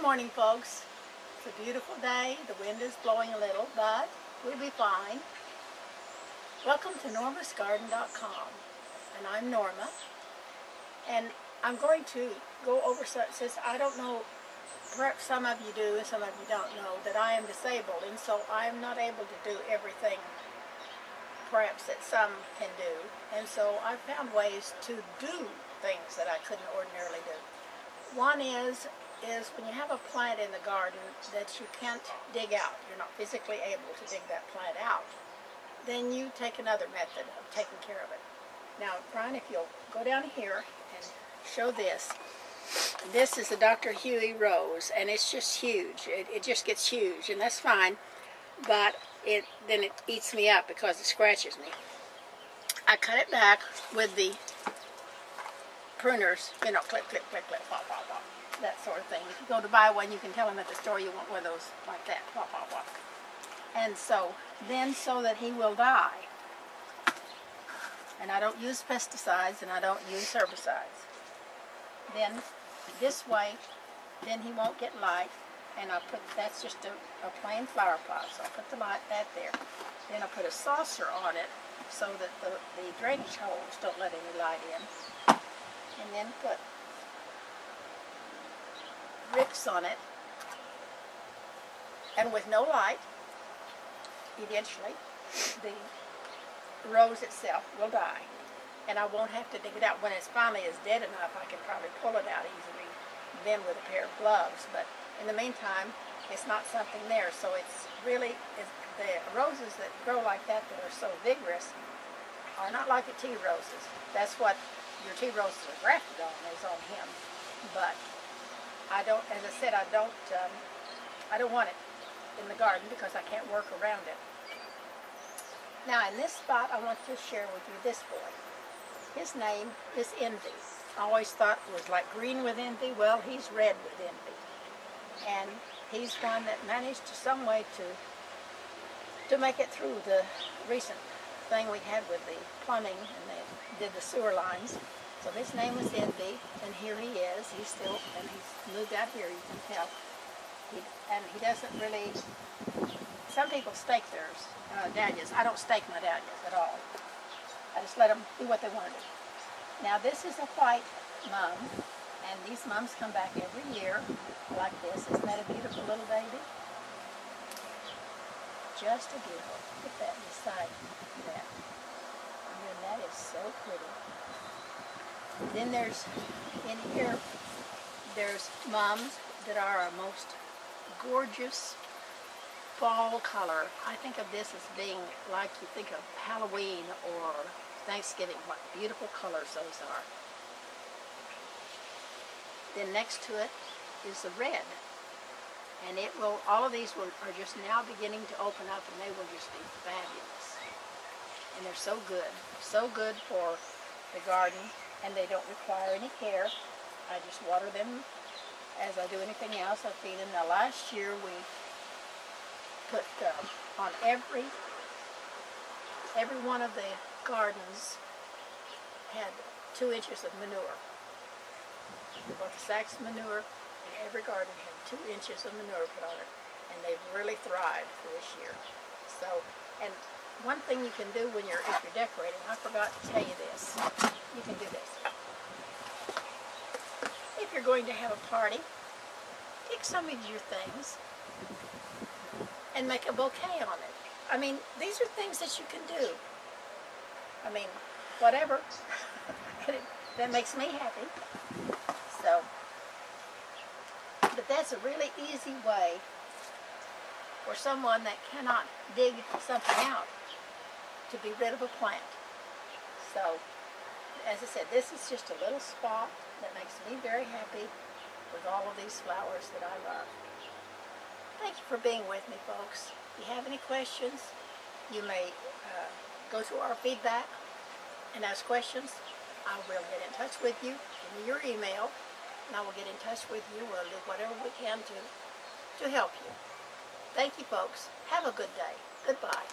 Good morning, folks. It's a beautiful day. The wind is blowing a little, but we'll be fine. Welcome to normasgarden.com, and I'm Norma. And I'm going to go over, since I don't know, perhaps some of you do and some of you don't know, that I am disabled, and so I'm not able to do everything perhaps that some can do. And so I found ways to do things that I couldn't ordinarily do. One is when you have a plant in the garden that you can't dig out, you're not physically able to dig that plant out, then you take another method of taking care of it. Now, Brian, if you'll go down here and show this. This is the Dr. Huey rose, and it's just huge. It just gets huge, and that's fine, but then it eats me up because it scratches me. I cut it back with the pruners, you know, clip, clip, clip, clip, pop, pop, pop, that sort of thing. If you go to buy one, you can tell them at the store you want one of those like that, pop, pop, pop. And so that he will die. And I don't use pesticides and I don't use herbicides. Then this way, then he won't get light. And I put, that's just a plain flower pot, so I'll put that there. Then I'll put a saucer on it so that the drainage holes don't let any light in. And then put bricks on it. And with no light, eventually, the rose itself will die. And I won't have to dig it out. When it finally is dead enough, I can probably pull it out easily, then with a pair of gloves. But in the meantime, it's not something there. So it's really, the roses that grow like that are so vigorous are not like the tea roses. That's what your tea roses are grafted on, is on him. But I don't, as I said, I don't want it in the garden because I can't work around it. Now in this spot, I want to share with you this boy. His name is Envy. I always thought it was like green with envy. Well, he's red with envy. And he's one that managed to some way to make it through the recent thing we had with the plumbing, and they did the sewer lines. So his name was Envy, and here he is. He's still, and he's moved out here, you can tell. He doesn't really, some people stake theirs, dahlias. I don't stake my dahlias at all. I just let them do what they want to do. Now this is a white mum, and these mums come back every year like this. Isn't that a beautiful little baby? Just a beautiful. Put that beside that. I mean, that is so pretty. Then there's, in here, there's mums that are our most gorgeous fall color. I think of this as being like you think of Halloween or Thanksgiving, what beautiful colors those are. Then next to it is the red. And it will, all of these are just now beginning to open up, and they will just be fabulous. And they're so good for the garden, and they don't require any care. I just water them as I do anything else. I feed them. Now last year we put on every one of the gardens had 2 inches of manure. We bought the sacks of manure, and every garden had 2 inches of manure put on it, and they've really thrived for this year. So, and one thing you can do when if you're decorating, I forgot to tell you this. You can do this. If you're going to have a party, take some of your things and make a bouquet on it. I mean, these are things that you can do. I mean, whatever. That makes me happy. So, but that's a really easy way for someone that cannot dig something out to be rid of a plant. So, as I said, this is just a little spot that makes me very happy with all of these flowers that I love. Thank you for being with me, folks. If you have any questions, you may go to our feedback and ask questions. I will get in touch with you. Give me your email, and I will get in touch with you. We'll do whatever we can to help you. Thank you, folks. Have a good day. Goodbye.